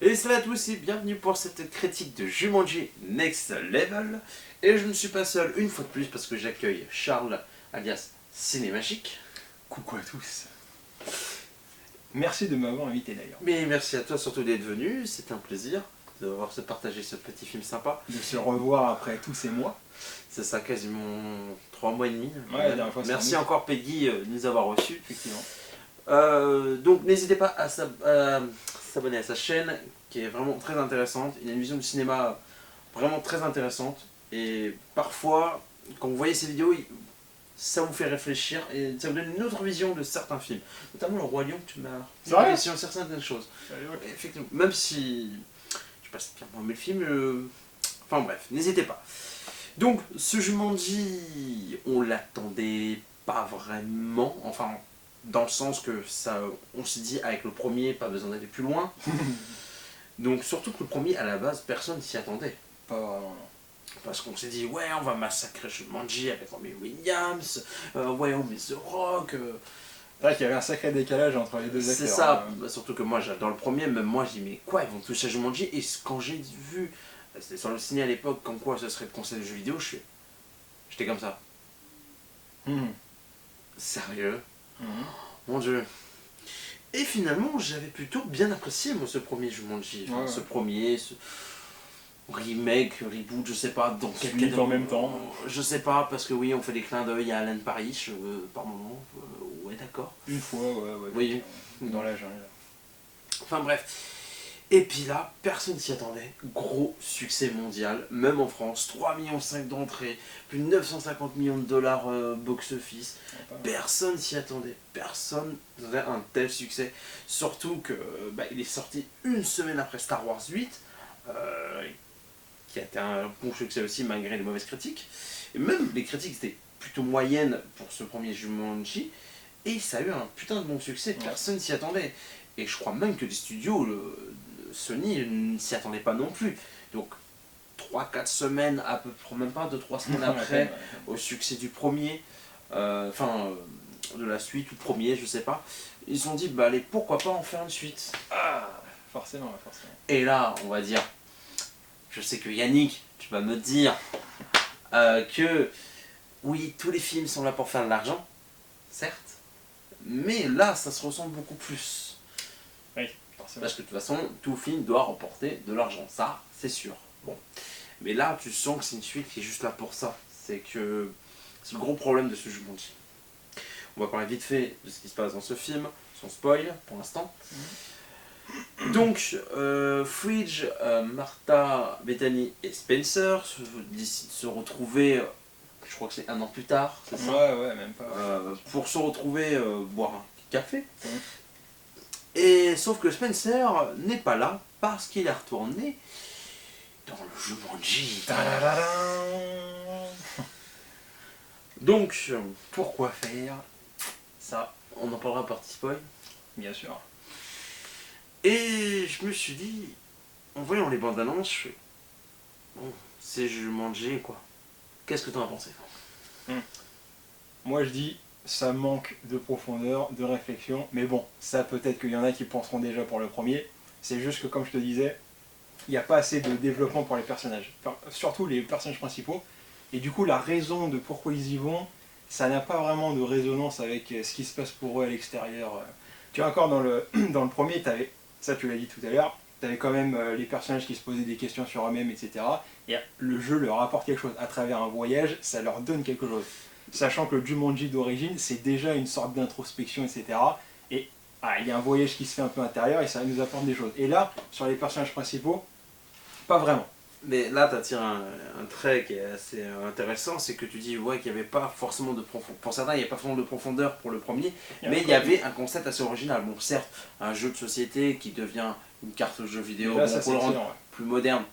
Et salut à tous et bienvenue pour cette critique de Jumanji Next Level. Et je ne suis pas seul une fois de plus parce que j'accueille Charles alias Cinémagique. Coucou à tous. Merci de m'avoir invité d'ailleurs. Mais merci à toi surtout d'être venu, c'est un plaisir d'avoir se partager ce petit film sympa. De se revoir après tous ces mois. C'est ça, quasiment 3 mois et demi. Ouais, la dernière fois, merci encore Peggy de nous avoir reçus. Effectivement. Donc n'hésitez pas à s'abonner à sa chaîne qui est vraiment très intéressante. Il a une vision du cinéma vraiment très intéressante et parfois quand vous voyez ces vidéos ça vous fait réfléchir et ça vous donne une autre vision de certains films, notamment Le Roi Lion. Tu m'as vrai sur certaines choses. Okay. Effectivement, même si je sais pas si bien aimé le film, enfin bref, n'hésitez pas. Donc ce Jumanji, on l'attendait pas vraiment, enfin dans le sens que ça, on s'est dit avec le premier, pas besoin d'aller plus loin. Donc surtout que le premier, à la base, personne s'y attendait. Pas vraiment, non. Parce qu'on s'est dit, ouais, on va massacrer Jumanji avec Robbie Williams, ouais, on met The Rock. C'est vrai qu'il y avait un sacré décalage entre les deux acteurs. C'est ça, surtout que moi j'adore le premier, même moi je dis, mais quoi, ils vont toucher à Jumanji. Et quand j'ai vu, c'était sur le ciné à l'époque, comme quoi ce serait le conseil de jeux vidéo, j'étais comme ça. Sérieux? Mon dieu. Et finalement, j'avais plutôt bien apprécié moi ce premier Jumanji. Enfin, ce premier, ce remake, reboot, je sais pas, dans quel cadre en même temps. Je sais pas, parce que oui, on fait des clins d'œil à Alan Paris par moment. Ouais, d'accord. Une fois, ouais. Oui. Dans la jungle. Enfin bref. Et puis là, personne s'y attendait. Gros succès mondial, même en France. 3,5 millions d'entrées, plus de 950 millions de dollars box-office. Personne s'y attendait. Personne n'avait un tel succès. Surtout que il est sorti une semaine après Star Wars 8, qui a été un bon succès aussi malgré les mauvaises critiques. Et même les critiques étaient plutôt moyennes pour ce premier Jumanji. Et ça a eu un putain de bon succès. Personne s'y attendait. Et je crois même que les studios... Sony ne s'y attendait pas non plus. Donc 3-4 semaines, à peu près, même pas 2-3 semaines après, au succès du premier, de la suite ou premier, je sais pas, ils se sont dit, bah allez, pourquoi pas en faire une suite. Forcément. Et là, on va dire, je sais que Yannick, tu vas me dire que oui, tous les films sont là pour faire de l'argent, certes, mais là, ça se ressent beaucoup plus. Oui. Parce que de toute façon, tout film doit remporter de l'argent, ça, c'est sûr. Bon. Mais là, tu sens que c'est une suite qui est juste là pour ça. C'est que c'est le gros problème de ce Jumanji. On va parler vite fait de ce qui se passe dans ce film, sans spoil pour l'instant. Donc, Fridge, Martha, Bethany et Spencer décident de se retrouver, je crois que c'est 1 an plus tard, c'est ça ? Ouais, même pas. Pour se retrouver, boire un café. Et sauf que Spencer n'est pas là parce qu'il est retourné dans le Jumanji. Donc, pourquoi faire ça? On en parlera partie spoil. Bien sûr. Et je me suis dit, en voyant les bandes annonces, je fais bon, c'est Jumanji quoi. Qu'est-ce que t'en as pensé? Moi je dis, ça manque de profondeur, de réflexion, mais bon, ça peut-être qu'il y en a qui penseront déjà pour le premier. C'est juste que comme je te disais, il n'y a pas assez de développement pour les personnages, enfin, surtout les personnages principaux, et du coup la raison de pourquoi ils y vont, ça n'a pas vraiment de résonance avec ce qui se passe pour eux à l'extérieur. Tu vois, encore dans le premier, t'avais, ça tu l'as dit tout à l'heure, tu avais quand même les personnages qui se posaient des questions sur eux-mêmes, etc. Et le jeu leur apporte quelque chose, à travers un voyage, ça leur donne quelque chose. Sachant que le Jumanji d'origine, c'est déjà une sorte d'introspection, etc. Et il y a un voyage qui se fait un peu intérieur et ça nous apporte des choses. Et là, sur les personnages principaux, pas vraiment. Mais là, tu attires un trait qui est assez intéressant, c'est que tu dis ouais, qu'il n'y avait pas forcément de profondeur. Pour certains, il n'y a pas forcément de profondeur pour le premier, mais il y avait un concept assez original. Bon, certes, un jeu de société qui devient une carte de jeu vidéo, là, bon, pour le rendre plus moderne.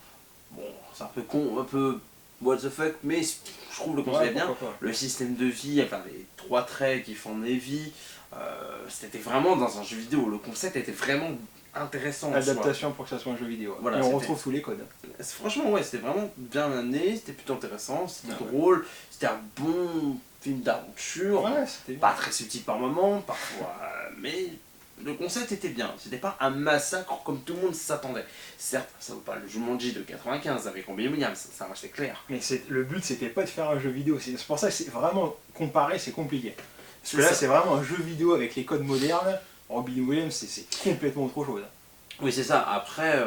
Bon, c'est un peu con, un peu what the fuck, mais je trouve le concept bien. Le système de vie, enfin les 3 traits qui font des vies, c'était vraiment dans un jeu vidéo. Le concept était vraiment intéressant. Adaptation pour que ça soit un jeu vidéo. Voilà, et on retrouve tous les codes. Franchement, ouais, c'était vraiment bien amené, c'était plutôt intéressant, c'était drôle, c'était un bon film d'aventure, pas très subtil par moment, parfois, mais le concept était bien, c'était pas un massacre comme tout le monde s'attendait. Certes, ça vaut pas le Jumanji de 95 avec Robin Williams, ça c'est clair. Mais le but, c'était pas de faire un jeu vidéo. C'est pour ça que c'est vraiment comparer, c'est compliqué. Parce que là, c'est vraiment un jeu vidéo avec les codes modernes. Robin Williams, c'est complètement autre chose. Oui, c'est ça. Après.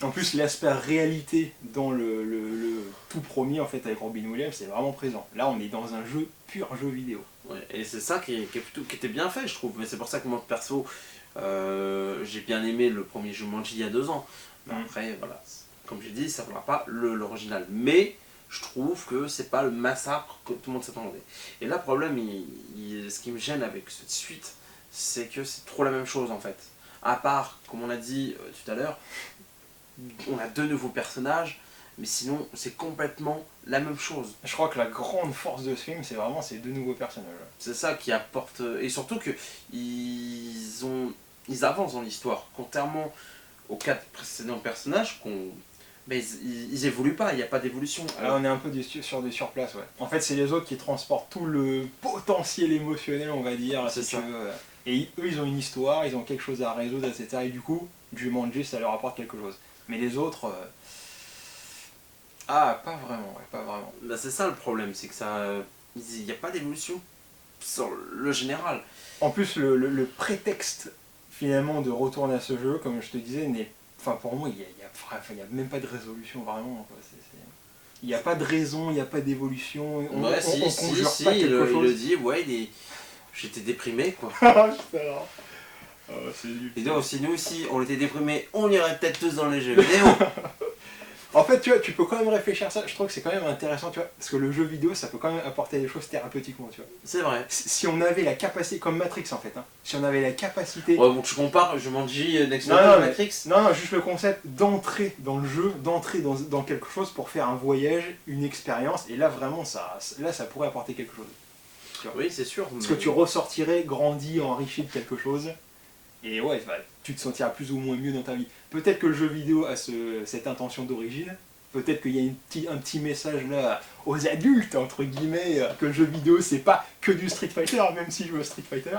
En plus, l'aspect réalité dans le tout premier, en fait, avec Robin Williams, c'est vraiment présent. Là, on est dans un pur jeu vidéo. Ouais, et c'est ça qui était bien fait, je trouve. Mais c'est pour ça que moi, perso, j'ai bien aimé le premier Jumanji il y a 2 ans. Mais après, voilà, comme j'ai dit, ça ne fera pas l'original. Mais je trouve que c'est pas le massacre que tout le monde s'attendait. Et là, le problème, ce qui me gêne avec cette suite, c'est que c'est trop la même chose en fait. À part, comme on a dit tout à l'heure, on a 2 nouveaux personnages, mais sinon c'est complètement la même chose. Je crois que la grande force de ce film, c'est vraiment ces 2 nouveaux personnages. C'est ça qui apporte, et surtout que ils avancent dans l'histoire, contrairement aux 4 précédents personnages mais ils évoluent pas, il n'y a pas d'évolution. Là on est un peu sur des surplaces, ouais. En fait c'est les autres qui transportent tout le potentiel émotionnel, on va dire, si tu veux. Et eux ils ont une histoire, ils ont quelque chose à résoudre, etc. Et du coup, Jumanji ça leur apporte quelque chose. Mais les autres... Ah, pas vraiment, ouais, pas vraiment. Bah, c'est ça le problème, c'est que il n'y a pas d'évolution sur le général. En plus, le prétexte finalement de retourner à ce jeu, comme je te disais, enfin pour moi, il n'y a même pas de résolution vraiment. Il n'y a pas de raison, il n'y a pas d'évolution. On conjure pas quelque chose. Il le dit, ouais, j'étais déprimé quoi. Oh, c'est nul. Et donc, si nous aussi on était déprimés, on irait peut-être tous dans les jeux vidéo. En fait, tu vois, tu peux quand même réfléchir à ça. Je trouve que c'est quand même intéressant, tu vois, parce que le jeu vidéo, ça peut quand même apporter des choses thérapeutiquement, tu vois. C'est vrai. Si on avait la capacité, comme Matrix en fait, hein, si on avait la capacité... Ouais, bon, tu compares Jumanji, Next Level, Matrix. Non, juste le concept d'entrer dans le jeu, d'entrer dans quelque chose pour faire un voyage, une expérience, et là vraiment, ça pourrait apporter quelque chose. Oui, c'est sûr. Parce que tu ressortirais grandi, enrichi de quelque chose. Et ouais, tu te sentiras plus ou moins mieux dans ta vie. Peut-être que le jeu vidéo a cette intention d'origine. Peut-être qu'il y a un petit message là aux adultes, entre guillemets, que le jeu vidéo c'est pas que du Street Fighter, même si je joue à Street Fighter.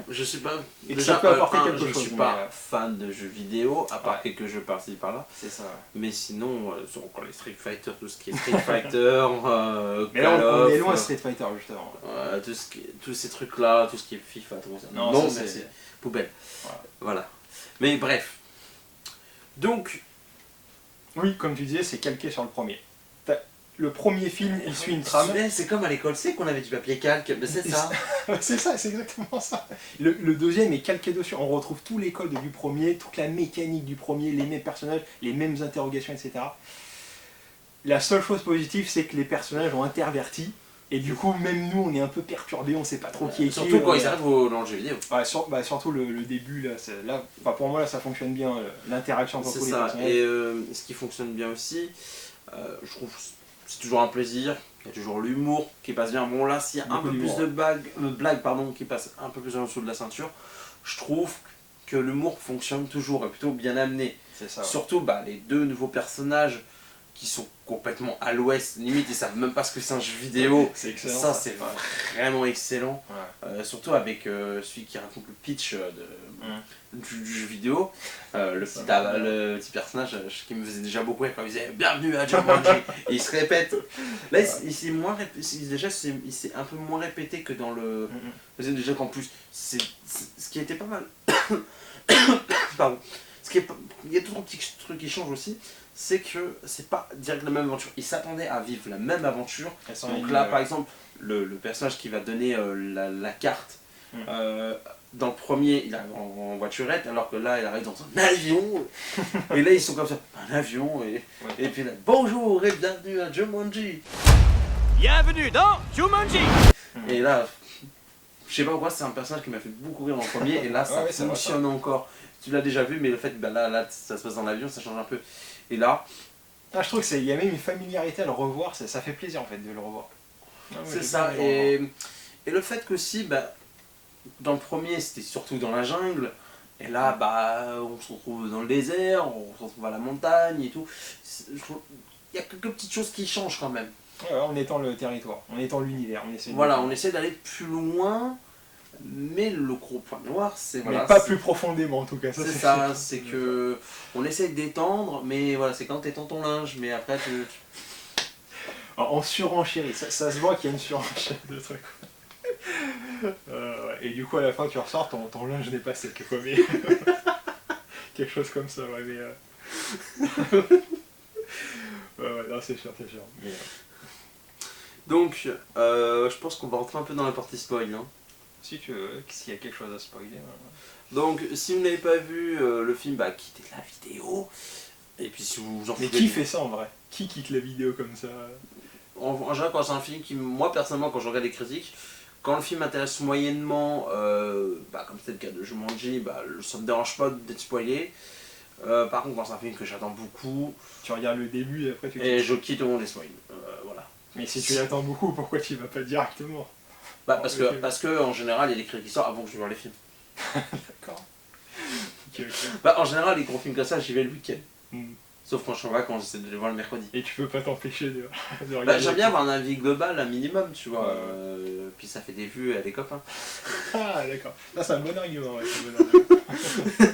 Je sais pas. Et déjà, ça peut apporter quelque chose. Je suis pas fan de jeux vidéo, à part quelques jeux par-ci par-là. C'est ça. Mais sinon, sur encore les Street Fighter, tout ce qui est Street Fighter, mais là, on est loin de Street Fighter justement. Tous ces trucs-là, tout ce qui est FIFA, tout ça. Non, c'est poubelle. Voilà. Mais bref. Donc. Oui, comme tu disais, c'est calqué sur le premier. Le premier film, il suit une trame. C'est comme à l'école, c'est qu'on avait du papier calque, mais c'est ça. C'est ça, c'est exactement ça. Le deuxième est calqué dessus. On retrouve tous les codes du premier, toute la mécanique du premier, les mêmes personnages, les mêmes interrogations, etc. La seule chose positive, c'est que les personnages ont interverti. Et du coup, même nous, on est un peu perturbés, on sait pas trop qui est qui. Surtout quand ils arrivent dans le jeu vidéo. Ouais, surtout le début, là, pour moi, là, ça fonctionne bien, l'interaction entre tous les personnages. Et ce qui fonctionne bien aussi, je trouve c'est toujours un plaisir, il y a toujours l'humour qui passe bien. Bon là, s'il y a un peu plus de blagues qui passent un peu plus en dessous de la ceinture, je trouve que l'humour fonctionne toujours, est plutôt bien amené. C'est ça. Surtout les 2 nouveaux personnages qui sont complètement à l'ouest, limite ils savent même pas ce que c'est un jeu vidéo. C'est excellent. Ça c'est vraiment excellent. Ouais. Surtout avec celui qui raconte le pitch du jeu vidéo, le petit personnage qui me faisait déjà beaucoup rire quand il disait bienvenue à Jumanji et il se répète. Là il s'est un peu moins répété que dans le. Déjà qu'en plus ce qui était pas mal. Pardon. Il y a tout un petit truc qui change aussi, c'est que c'est pas direct la même aventure. Ils s'attendaient à vivre la même aventure. Donc là, par exemple, le personnage qui va donner la carte, dans le premier, il arrive en voiturette, alors que là, il arrive dans un avion. Et là, ils sont comme ça, un avion. Et puis là, bonjour et bienvenue à Jumanji. Bienvenue dans Jumanji. Et là, je sais pas pourquoi, c'est un personnage qui m'a fait beaucoup rire dans le premier, et là, ça fonctionne encore. Tu l'as déjà vu, mais le fait que là, ça se passe dans l'avion, ça change un peu. Et là... je trouve qu'il y a même une familiarité à le revoir, ça fait plaisir en fait de le revoir. C'est ça, et le fait que si, dans le premier, c'était surtout dans la jungle, et là, on se retrouve dans le désert, on se retrouve à la montagne et tout. Il y a quelques petites choses qui changent quand même. Ouais, on étend le territoire, on étend l'univers. On essaie d'aller plus loin, Mais le gros point noir, c'est Mais voilà, pas c'est- plus profondément en tout cas. c'est c'est ça, sûr. c'est que on essaye d'étendre, mais voilà, c'est quand t'étends ton linge, mais après En surenchérie, ça se voit qu'il y a une surenchère de trucs. Ouais. Et du coup à la fin tu ressors, ton linge n'est pas sec quoi, mais quelque chose comme ça, ouais, mais ouais, non, c'est sûr. Mais, Donc, je pense qu'on va rentrer un peu dans la partie spoil. Hein. si tu veux, s'il y a quelque chose à spoiler. Donc, si vous n'avez pas vu le film, bah quittez la vidéo. Et puis si vous en Mais foutez qui du- fait ça en vrai? Qui quitte la vidéo comme ça? en général, quand c'est un film qui, moi personnellement, quand je regarde les critiques, quand le film m'intéresse moyennement, comme c'est le cas de Jumanji, ça me dérange pas d'être spoilé. Par contre, quand c'est un film que j'attends beaucoup, Tu regardes le début et après tu et quittes. je quitte au monde des spoils. Voilà. Mais si tu l'attends beaucoup, pourquoi tu y vas pas directement? Parce que, Ok. parce que en général, il y a des critiques qui sortent avant que je voie les films. D'accord. Ok. En général, les gros films comme ça, j'y vais le week-end. Hmm. Sauf quand je suis en vacances, j'essaie de les voir le mercredi. Et tu peux pas t'empêcher de regarder. J'aime bien avoir un avis global, un minimum, tu vois. Ouais. Puis ça fait des vues à des copains. Ah d'accord. Là c'est un bon argument, ouais, c'est un bon argument.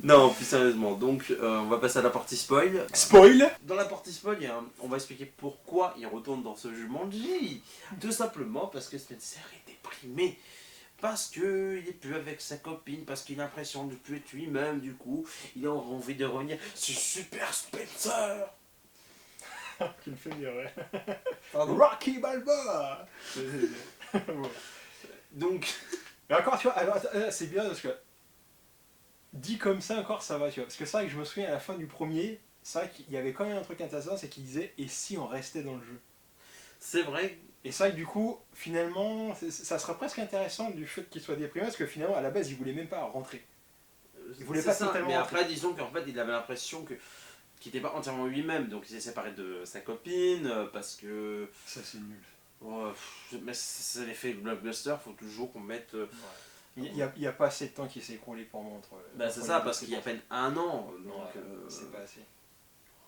Non, plus sérieusement. Donc, on va passer à la partie spoil. Spoil. Dans la partie spoil, on va expliquer pourquoi il retourne dans ce Jumanji. Tout simplement parce que Spencer est déprimé. Parce qu'il est plus avec sa copine, parce qu'il a l'impression de plus être lui-même, du coup, il a envie de revenir. C'est super Spencer. Tu le fais bien, ouais. Pardon. Rocky Balboa. Bon. Donc, Mais encore, tu vois, alors, c'est bien parce que dit comme ça encore ça va, tu vois. Parce que c'est vrai que je me souviens à la fin du premier, c'est vrai qu'il y avait quand même un truc intéressant, c'est qu'il disait et si on restait dans le jeu. c'est vrai. Et c'est vrai que du coup, finalement, ça serait presque intéressant du fait qu'il soit déprimé, parce que finalement, à la base, il voulait même pas rentrer. Il voulait C'est pas ça, totalement mais rentrer. après, disons qu'en fait, il avait l'impression qu'il n'était pas entièrement lui-même, donc il s'est séparé de sa copine, parce que... Ça, c'est nul. mais c'est l'effet blockbuster, faut toujours qu'on mette... Il y a pas assez de temps qui s'est écroulé pour moi entre. c'est entre ça, les parce deux, qu'il y a à c'est peine un an, pour ça. donc... Ouais, c'est pas assez.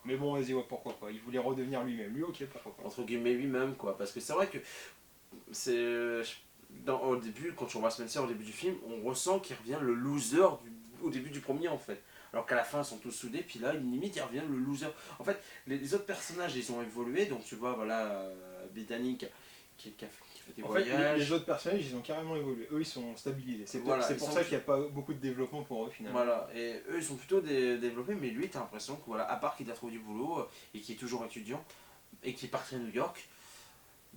Mais bon, vas-y, ouais, pourquoi pas. Il voulait redevenir lui-même. Lui, ok, pourquoi pas. entre guillemets lui-même, quoi, parce que c'est vrai que... c'est... au début, quand on voit Spencer au début du film, on ressent qu'il revient le loser au début du premier, en fait. Alors qu'à la fin, ils sont tous soudés, puis là, limite, il revient le loser. En fait, les autres personnages, ils ont évolué, donc tu vois, voilà, Britannique qui fait des En fait, voyages. les autres personnages, ils ont carrément évolué. Eux, ils sont stabilisés. C'est Voilà, c'est ils pour sont ça qu'il n'y a pas beaucoup de développement pour eux, finalement. Voilà, et eux, ils sont plutôt développés, mais lui, t'as l'impression que, voilà, à part qu'il a trouvé du boulot, et qui est toujours étudiant, et qui est parti à New York,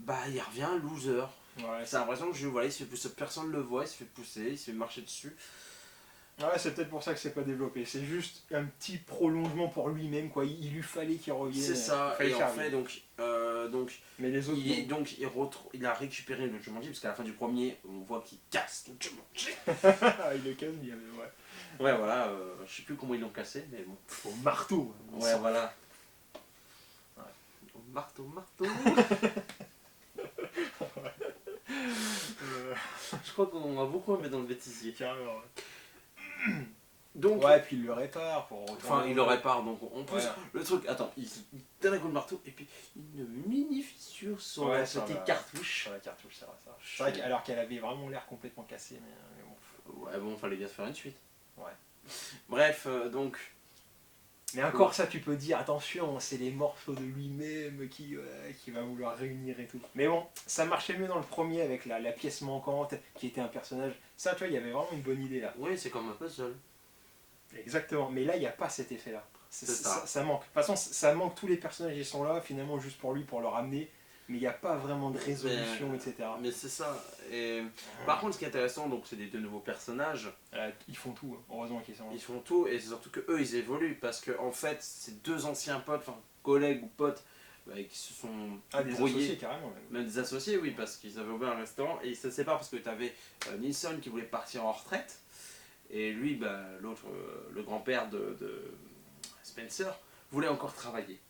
il revient loser. Ouais, C'est l'impression que voilà, il se fait pousser, personne le voit, il se fait pousser, il se fait marcher dessus. ouais, c'est peut-être pour ça que c'est pas développé. C'est juste un petit prolongement pour lui-même, quoi. Il lui fallait qu'il revienne. C'est ça, Il fallait et en faire fait, donc Mais les autres, il a récupéré le Jumanji, parce qu'à la fin du premier, on voit qu'il casse le Jumanji. il le casse bien, mais ouais. Ouais, voilà, je sais plus comment ils l'ont cassé, mais bon. Au marteau. Ouais, voilà. Ouais. Marteau. Je crois qu'on a beaucoup aimé dans le bêtisier. Carrément, ouais. Donc, Ouais, puis il le répare pour retourner. enfin, il le répare, donc en plus, Voilà. le truc, attends, il donne un coup de marteau, et puis une mini fissure sur Ouais, la sur petite la- cartouche. Sur la cartouche, c'est vrai, ça. C'est vrai qu'alors qu'elle avait vraiment l'air complètement cassée, mais bon. Ouais, bon, fallait bien se faire une suite. Ouais. Bref, donc, Mais encore ça, tu peux dire, attention, c'est les morceaux de lui-même qui va vouloir réunir et tout. Mais bon, ça marchait mieux dans le premier avec la pièce manquante qui était un personnage. Ça, tu vois, il y avait vraiment une bonne idée là. oui, c'est comme un puzzle. Exactement, mais là, il n'y a pas cet effet-là. C'est ça. Ça manque. De toute façon, ça manque, tous les personnages, ils sont là, finalement, juste pour lui, pour le ramener. Mais il n'y a pas vraiment de résolution, etc. Mais c'est ça. Et par contre, ce qui est intéressant, donc, c'est des deux nouveaux personnages. Ils font tout, hein. Heureusement qu'ils sont là. Ils font tout, et c'est surtout que eux, ils évoluent, parce que en fait, c'est deux anciens potes, enfin collègues ou potes, qui se sont Des brouillés. associés, carrément. Même. Même des associés, oui, parce qu'ils avaient ouvert un restaurant, et ils se séparent parce que tu avais Nilsson qui voulait partir en retraite, et lui, l'autre, le grand-père de Spencer, voulait encore travailler.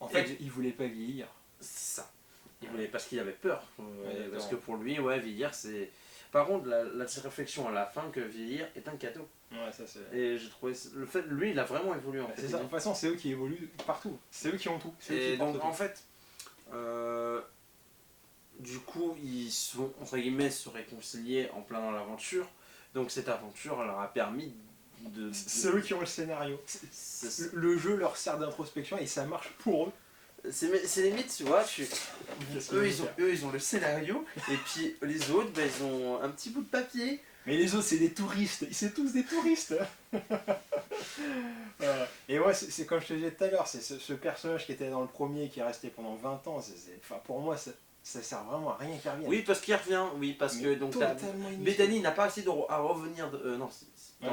En Et fait, ils voulaient pas vieillir. C'est ça. Il voulait, parce qu'il avait peur. Ouais, Parce que pour lui, ouais, vieillir, c'est... Par contre, la réflexion à la fin que vieillir est un cadeau. Ouais, ça c'est. Et j'ai trouvé... Le fait, lui, il a vraiment évolué en fait. C'est ça, de toute façon, c'est eux qui évoluent partout. C'est eux qui ont tout. C'est eux Et qui portent donc, tout. en fait, du coup, ils sont, entre guillemets, se réconcilier en plein dans l'aventure. Donc cette aventure leur a permis C'est eux qui ont le scénario. c'est Le jeu leur sert d'introspection et ça marche pour eux. c'est limite, tu vois, Qu'est-ce que eux, je veux ils ont, faire eux ils ont le scénario, et puis les autres, bah, ils ont un petit bout de papier. Mais les autres, c'est des touristes. C'est tous des touristes. Et moi, c'est comme je te disais tout à l'heure, c'est ce personnage qui était dans le premier, qui est resté pendant 20 ans. Enfin, pour moi, ça sert vraiment à rien qu'il revienne. Oui, parce qu'il revient, oui, parce Mais que donc totalement inutile. Bethany n'a pas réussi à revenir non, dans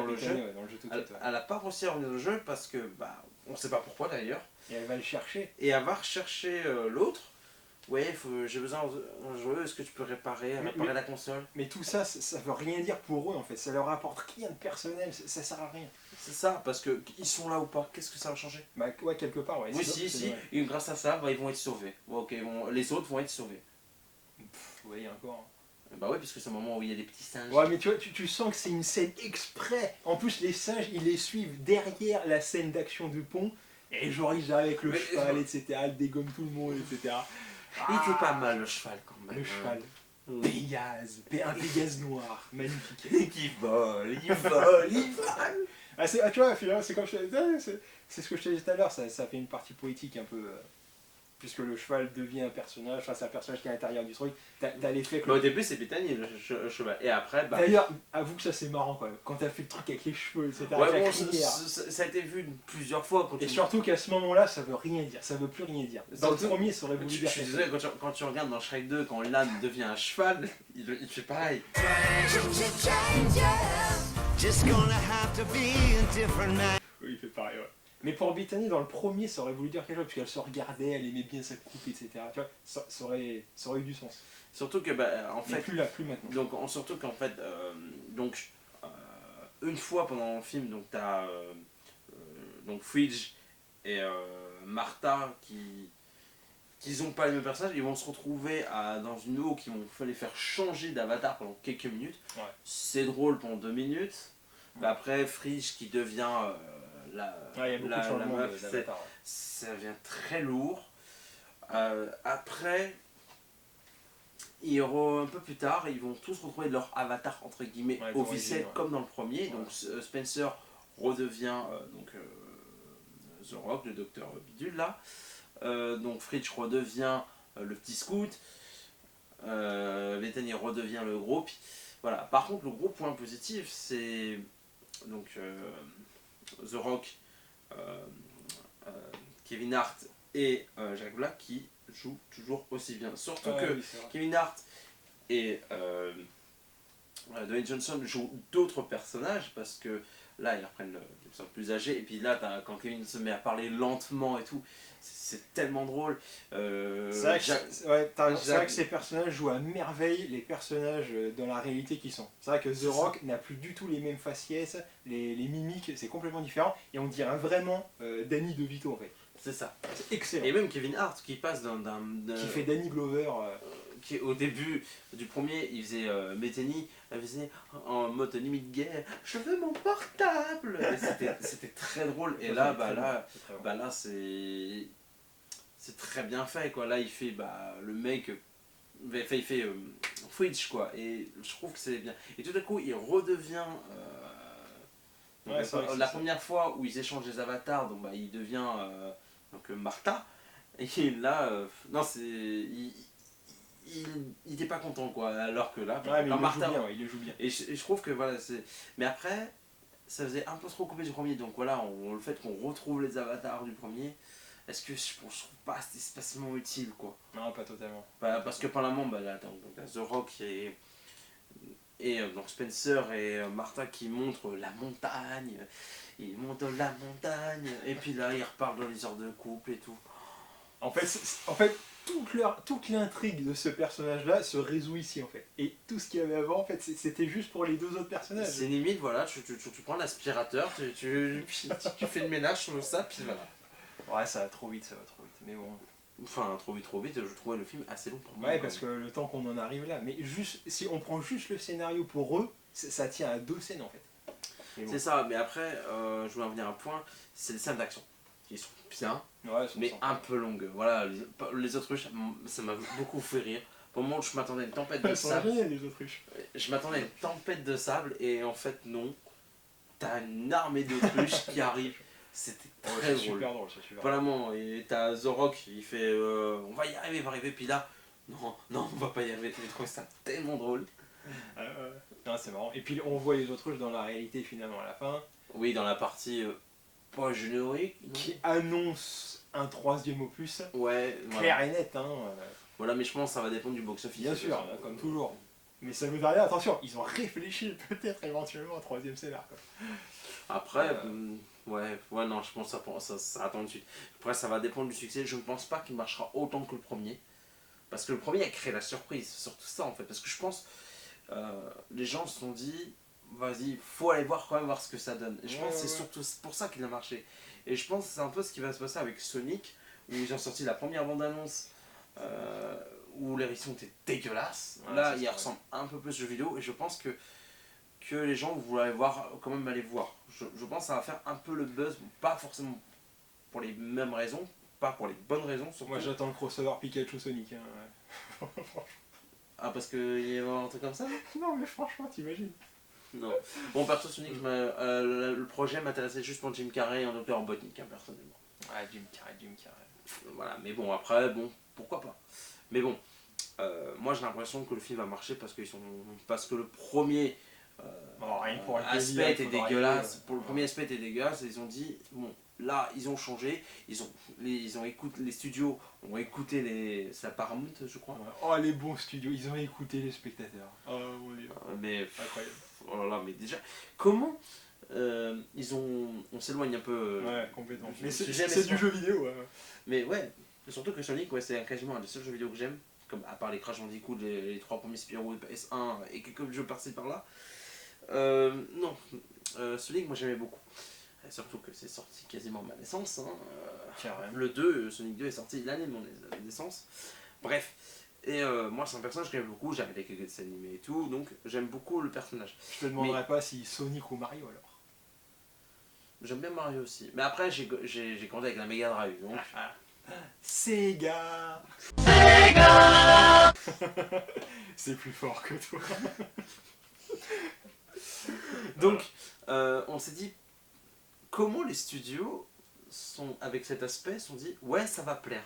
Ouais, le Bethany, jeu. ouais, dans le jeu tout de suite, ouais. Elle n'a pas réussi à revenir dans le jeu parce que, bah, on sait pas pourquoi d'ailleurs. Et elle va le chercher. Et elle va rechercher l'autre. Ouais, j'ai besoin d'un jeu, est-ce que tu peux réparer Mais- la console? Mais tout ça, ça veut rien dire pour eux en fait. Ça leur apporte rien de personnel. Ça sert à rien. C'est ça, parce que ils sont là ou pas, qu'est-ce que ça va changer? Bah, ouais, quelque part, ouais. Oui, c'est si, vrai. et grâce à ça, bah, ils vont être sauvés. Ouais, ok, les autres vont être sauvés. Oui, encore. Bah ouais, puisque c'est un moment où il y a des petits singes. Ouais, mais tu vois, tu sens que c'est une scène exprès. En plus, les singes, ils les suivent derrière la scène d'action du pont. Et genre, ils arrivent avec le Mais- cheval, etc. Ils dégomment tout le monde, etc. Il était pas mal le cheval quand même. Le cheval. Oui. Pégase. Un Pégase noir. Magnifique. Qui vole, il vole, il vole. Ah, tu vois, finalement, c'est comme je te disais, c'est ce que je te disais tout à l'heure. Ça fait une partie poétique un peu. Puisque le cheval devient un personnage, enfin c'est un personnage qui est à l'intérieur du truc, t'as l'effet que... Bah, au début c'est Bethany le cheval, et après bah... D'ailleurs, avoue que ça c'est marrant quand même, quand t'as fait le truc avec les cheveux, etc. Ouais, avec la bon, crinière. ça a été vu plusieurs fois quand Et surtout qu'à ce moment-là, ça veut rien dire, ça veut plus rien dire. Dans le Surtout- premier, ça aurait voulu Je dire suis quelque désolé, quand tu regardes dans Shrek 2, quand l'âne devient un cheval, il fait pareil. Just gonna have to be a different man. Oui, il fait pareil, ouais. Mais pour Bethany, dans le premier, ça aurait voulu dire quelque chose, parce qu'elle se regardait, elle aimait bien sa coupe, etc. Tu vois, ça aurait eu du sens. Surtout que bah, en Mais fait... plus là, plus maintenant. Donc, surtout qu'en fait, une fois pendant le film, donc t'as donc Fridge et Martha qui ont pas les mêmes personnages, ils vont se retrouver dans une eau qui vont les faire changer d'avatar pendant quelques minutes. Ouais. C'est drôle pendant 2 minutes. Mais après, Fridge qui devient Ouais, il y a beaucoup de la changements meuf, d'avatar. Ouais. ça devient très lourd. Après, un peu plus tard, ils vont tous retrouver leur avatar entre guillemets Ouais, officiel d'origine, ouais. comme dans le premier. Ouais. Donc Spencer redevient The Rock, le docteur Bidule là. Donc Fridge redevient le petit scout. Bethany redevient le gros. Puis, voilà. Par contre, le gros point positif, c'est donc The Rock, Kevin Hart et Jack Black qui jouent toujours aussi bien. Surtout Ouais, que oui, c'est vrai. Kevin Hart et Dwayne Johnson jouent d'autres personnages parce que là ils reprennent ils sont plus âgés et puis là quand Kevin se met à parler lentement et tout c'est tellement drôle. C'est vrai, c'est vrai que ces personnages jouent à merveille les personnages dans la réalité qui sont. C'est vrai que The Rock n'a plus du tout les mêmes faciès, les mimiques, c'est complètement différent et on dirait vraiment Danny DeVito en fait. c'est ça. C'est excellent. Et même Kevin Hart qui passe Qui fait Danny Glover. qui au début du premier il faisait Bethany, elle faisait en mode limite gay, je veux mon portable. Et c'était très drôle et là là c'est très bien fait quoi. Là il fait le mec il fait Fridge quoi et je trouve que c'est bien. Et tout à coup il redevient Ouais, c'est vrai que la c'est ça. première fois où ils échangent les avatars donc il devient Martha et là non c'est il était pas content quoi alors que là Ouais, mais quand il Martha le joue bien, ouais, il le joue bien. et je trouve que voilà c'est mais après ça faisait un peu trop coupé du premier donc voilà le fait qu'on retrouve les avatars du premier est-ce que je trouve pas c'était spécialement utile quoi. Non, pas totalement. Parce que par la moment là, donc, The Rock et donc Spencer et Martha qui montrent la montagne, ils montent la montagne et puis là ils reparlent dans les heures de couple et tout. En fait, toute l'intrigue de ce personnage-là se résout ici en fait. Et tout ce qu'il y avait avant, en fait, c'était juste pour les deux autres personnages. C'est limite, voilà, tu prends l'aspirateur, tu fais le ménage sur ça, puis voilà. Ouais, ça va trop vite, mais bon. Enfin, trop vite, je trouvais le film assez long pour moi. Ouais, parce que le temps qu'on en arrive là, mais juste, si on prend juste le scénario pour eux, ça tient à 2 scènes en fait. Mais bon. C'est ça, mais après, je voulais en venir à un point, c'est les scènes d'action. Qui sont bien, Ouais, ça me mais semble. un peu longues. Voilà, les autruches, ça m'a beaucoup fait rire. Au moment où je m'attendais à une tempête de Elles sont sable, géniales, les autruches. je m'attendais à une tempête de sable et en fait non. T'as une armée d'autruches qui arrive. C'était très C'est drôle. super drôle, c'est super drôle. Vraiment, et t'as Zorok, il fait on va y arriver, on va arriver, puis là, non, non, on va pas y arriver. J'ai trouvé ça tellement drôle. Non, c'est marrant. Et puis on voit les autruches dans la réalité finalement à la fin, Oui, dans la partie pas générique, non. qui annonce un troisième opus, Ouais, clair voilà. et net. Voilà, mais je pense que ça va dépendre du box-office. Bien sûr, comme toujours. Mais ça veut dire rien, attention, ils ont réfléchi peut-être éventuellement au troisième scénar. Quoi. Après, ouais, non, je pense que ça attend de suite. Après, ça va dépendre du succès. Je ne pense pas qu'il marchera autant que le premier. Parce que le premier a créé la surprise, c'est surtout ça en fait. Parce que je pense, les gens se sont dit, vas-y, faut aller voir quand même, voir ce que ça donne. Et je pense que c'est surtout pour ça qu'il a marché. Et je pense que c'est un peu ce qui va se passer avec Sonic, où ils ont sorti la première bande-annonce, où les réactions étaient dégueulasses. Ouais, Là, c'est il ça, ressemble un peu plus aux jeux vidéo, et je pense que les gens voulaient voir, quand même aller voir. Je pense que ça va faire un peu le buzz, pas forcément pour les mêmes raisons, pas pour les bonnes raisons surtout. Moi j'attends le crossover Pikachu Sonic. Ah, parce qu'il y a un truc comme ça? Non mais franchement, t'imagines. Non. Bon, perso, Sonic, le projet m'intéressait juste pour Jim Carrey et un docteur Robotnik, hein, personnellement. Ouais, Jim Carrey. Voilà, mais bon, après, bon, pourquoi pas. Mais bon, moi j'ai l'impression que le film va marcher parce que le premier Rien que pour le aspect plaisir, était il faudra dégueulasse. y aller, Pour le premier aspect était dégueulasse, et ils ont dit, bon, là, ils ont changé, ils ont écouté, les studios ont écouté c'est la Paramount, je crois. Ouais. Oh les bons studios, ils ont écouté les spectateurs. Oh mon dieu. Mais, Incroyable. oh là là, mais déjà, comment on s'éloigne un peu. Ouais, complètement. Mais je- c'est j'aime c'est ça. du jeu vidéo. Mais ouais, surtout que Sonic, ouais, c'est quasiment un des seuls jeux vidéo que j'aime, comme à part les Crash Bandicoot, les 3 premiers Spyro de PS1 et quelques jeux par-ci par-là. Non, Sonic, moi j'aimais beaucoup. Surtout que c'est sorti quasiment à ma naissance. Hein. Carrément. Le 2, Sonic 2 est sorti l'année de mon naissance. Bref. Et moi, c'est un personnage que j'aime beaucoup. J'ai regardé quelques dessins animés et tout, donc j'aime beaucoup le personnage. Je te demanderai pas si Sonic ou Mario alors. J'aime bien Mario aussi. Mais après, j'ai grandi avec la Mega Drive, donc. Sega. C'est plus fort que toi. Donc, on s'est dit, comment les studios, avec cet aspect, se sont dit, ouais, ça va plaire.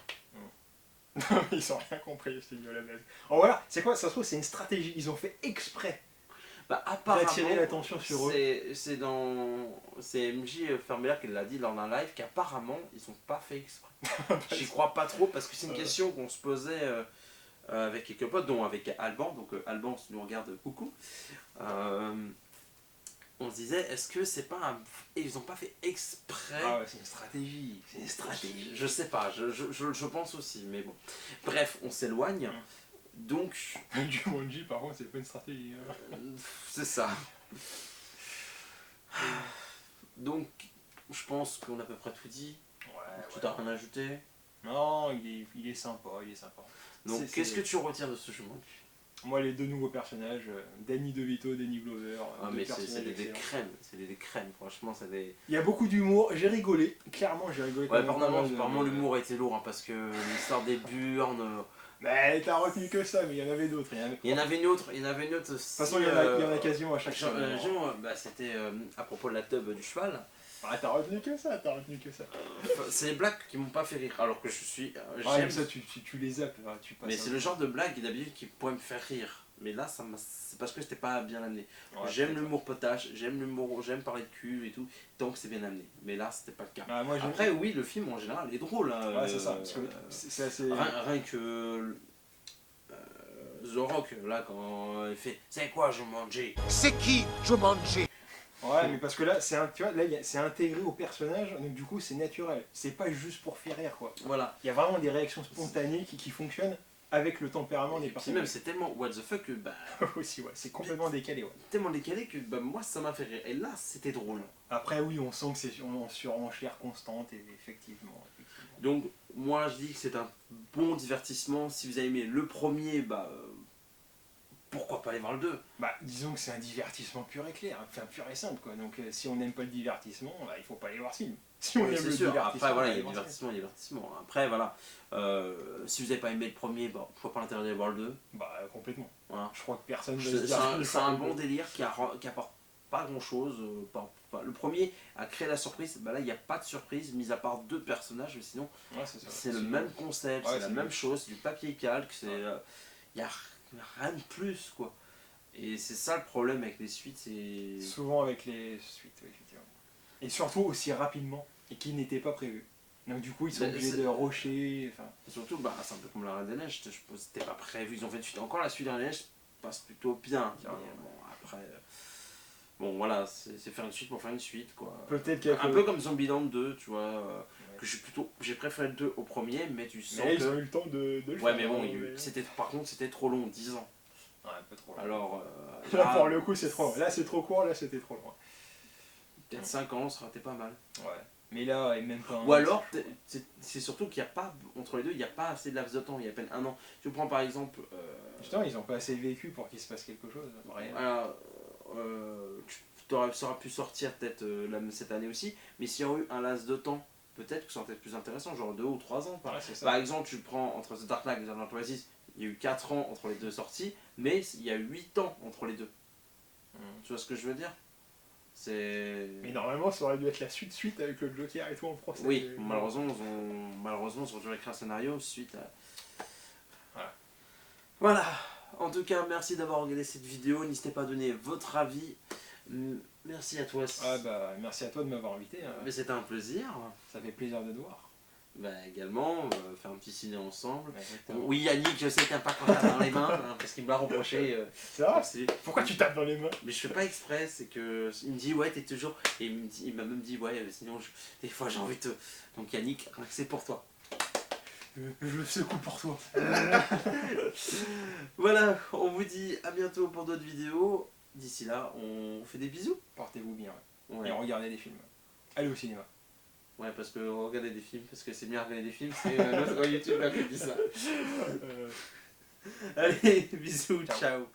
Non, mais ils ont rien compris, les studios la base. Oh voilà, c'est quoi? Ça se trouve, c'est une stratégie. Ils ont fait exprès Bah, apparemment, d'attirer l'attention sur eux. c'est MJ Fermelaire qui l'a dit lors d'un live qu'apparemment, ils sont pas fait exprès. J'y crois pas trop parce que c'est une question qu'on se posait avec quelques potes, dont avec Alban. Donc, Alban, si tu nous regardes, coucou. On se disait, est-ce que c'est pas un... Et ils ont pas fait exprès. Ah ouais, c'est une stratégie. C'est une stratégie. Je sais pas, je pense aussi, mais bon. Bref, on s'éloigne. Donc, Jumanji, par contre, c'est pas une stratégie. c'est ça. Donc, je pense qu'on a à peu près tout dit. Tu t'as rien ajouté? Non, il est sympa, il est sympa. Donc, qu'est-ce que tu retiens de ce jeu? Moi, les deux nouveaux personnages, Danny DeVito, Danny Glover. Ah, deux mais personnages c'est des excellents. crèmes, c'est des crèmes, franchement, c'est des... Il y a beaucoup d'humour, j'ai rigolé, clairement j'ai rigolé. Ouais, quand même apparemment l'humour a été lourd, hein, parce que l'histoire des burnes... Mais t'as retenu que ça, mais il y en avait d'autres. Il y en avait une autre, De toute façon, il y en a quasiment à chaque semaine. C'était à propos de la teub du cheval. Ah, t'as retenu que ça. C'est les blagues qui m'ont pas fait rire, alors que je suis... Ah, mais ça, tu les zappes, tu passes. Mais c'est le genre de blague d'habitude qui pourrait me faire rire. Mais là, c'est parce que c'était pas bien amené. Ouais, j'aime l'humour potache, j'aime parler de cul et tout, tant que c'est bien amené. Mais là, c'était pas le cas. Ah, moi, Après, oui, le film en général est drôle. Hein, ouais, c'est ça, parce que c'est assez... rien que Zorok, là, quand il fait « C'est quoi Jumanji ?» C'est qui Jumanji? Ouais, mais parce que là, tu vois, là, c'est intégré au personnage, donc du coup, c'est naturel. C'est pas juste pour faire rire, quoi. Voilà. Il y a vraiment des réactions spontanées qui fonctionnent avec le tempérament des Et puis personnages. même, c'est tellement what the fuck que aussi, ouais, c'est complètement décalé, ouais. tellement décalé que moi, ça m'a fait rire. Et là, c'était drôle. Après, oui, on sent que c'est en surenchère constante, et effectivement. Donc, moi, je dis que c'est un bon divertissement. Si vous avez aimé le premier, pourquoi pas aller voir le 2? Bah, disons que c'est un divertissement pur et clair, enfin pur et simple quoi. Donc si on n'aime pas le divertissement, bah, il faut pas aller voir ce film. Si on Oui, aime c'est le sûr. divertissement, Après, voilà, on va il y a aller voir ce film. divertissement. Après, voilà, si vous n'avez pas aimé le premier, bon, pourquoi pas l'intérêt d'aller voir le 2? Bah complètement. Voilà. Je crois que personne va se C'est dire qu'il c'est faut un aller bon voir. délire qui apporte pas grand chose. Le premier a créé la surprise, bah là il n'y a pas de surprise, mis à part 2 personnages, mais sinon Ouais, c'est ça. c'est le même concept, Ouais, c'est la c'est même le- chose, c'est du papier calque, il Ouais. n'y a rien de plus quoi. Et c'est ça le problème avec les suites, c'est. Souvent avec les suites, oui, effectivement. Et surtout aussi rapidement, et qui n'était pas prévu. Donc du coup, ils sont Bah, obligés c'est- de rusher. Enfin, Surtout, bah, c'est un peu comme la Reine des Neiges, je suppose c'était pas prévu, ils ont fait une suite. Encore la suite de la Reine des Neiges passe plutôt bien. Mais Carrément. bon, après. Bon voilà, c'est faire une suite pour faire une suite quoi. peut-être qu'il y a Un que- peu comme Zombieland 2, tu vois. Ouais. Que j'ai préféré le 2 au premier, mais tu sens Mais que. ils ont eu le temps de le Ouais, faire. mais bon, hein, mais- par contre, c'était trop long, 10 ans. Ouais, un peu trop. Alors. Là, pour le coup, c'est trop. Là, c'est trop court, là, c'était trop loin. Peut-être 5 ans, ça aurait été pas mal. Ouais. Mais là, et même pas un Ou an, alors, c'est chaud. c'est surtout qu'il n'y a pas, entre les deux, il n'y a pas assez de laps de temps, il y a à peine un an. Tu prends par exemple. Justement, ils ont pas assez vécu pour qu'il se passe quelque chose. Rien. Voilà, ça aurait pu sortir peut-être cette année aussi, mais s'il y aurait eu un laps de temps, peut-être que ça aurait été plus intéressant, genre 2 ou 3 ans. Ouais, c'est ça. Par exemple, tu prends entre The Dark Knight et The Dark Knight Rises, il y a eu 4 ans entre les deux sorties, mais il y a eu 8 ans entre les deux. Tu vois ce que je veux dire? C'est. Mais normalement, ça aurait dû être la suite avec le Joker et tout en procès. Oui, malheureusement, ils ont dû écrire un scénario suite à. Voilà. Voilà. En tout cas, merci d'avoir regardé cette vidéo. N'hésitez pas à donner votre avis. Merci à toi. Ah bah, merci à toi de m'avoir invité. Hein. Mais c'était un plaisir. Ça fait plaisir de te voir. Bah, également, on va faire un petit ciné ensemble. Exactement. Oui, Yannick, je sais que t'as pas quand t'as dans les mains, hein, parce qu'il me l'a reproché. C'est vrai. Pourquoi tu tapes dans les mains? Mais je fais pas exprès, c'est que il me dit ouais t'es toujours et il m'a même dit ouais sinon des fois j'ai envie de donc Yannick c'est pour toi. Je le secoue pour toi. Voilà, on vous dit à bientôt pour d'autres vidéos. D'ici là, on fait des bisous. Portez-vous bien. Ouais. Ouais, Et regardez des films. Allez au cinéma. ouais parce que regarder des films, parce que c'est bien regarder des films, c'est notre YouTube là qui dit ça. Allez, bisous, ciao.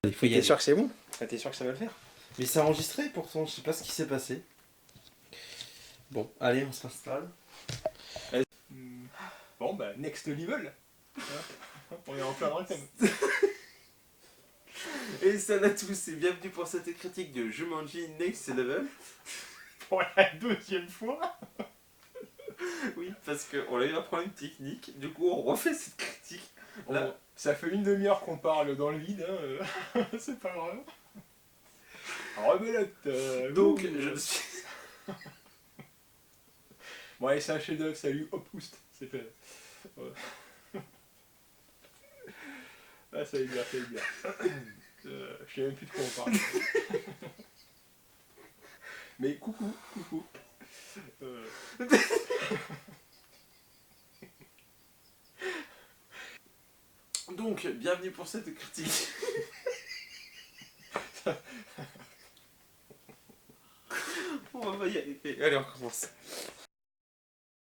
Il faut y T'es aller. sûr que c'est bon? T'es sûr que ça va le faire? Mais c'est enregistré pourtant, je sais pas ce qui s'est passé. Bon, allez, on s'installe. Bon bah, next level. On est en plein dans le thème. Et salut à tous et bienvenue pour cette critique de Jumanji Next Level. Pour la deuxième fois. Oui, parce qu'on a eu un problème technique, du coup on refait cette critique. Là. Bon, ça fait une demi-heure qu'on parle dans le vide, hein. C'est pas grave. Rebelote. Donc je suis... Bon allez, c'est un chef-d'œuvre, salut, hop, oust. C'est fait. Ouais. Ah, ça va être bien, ça va être bien. Je sais même plus de quoi on parle. Mais coucou. Donc, bienvenue pour cette critique. On va y arriver. Allez, on recommence.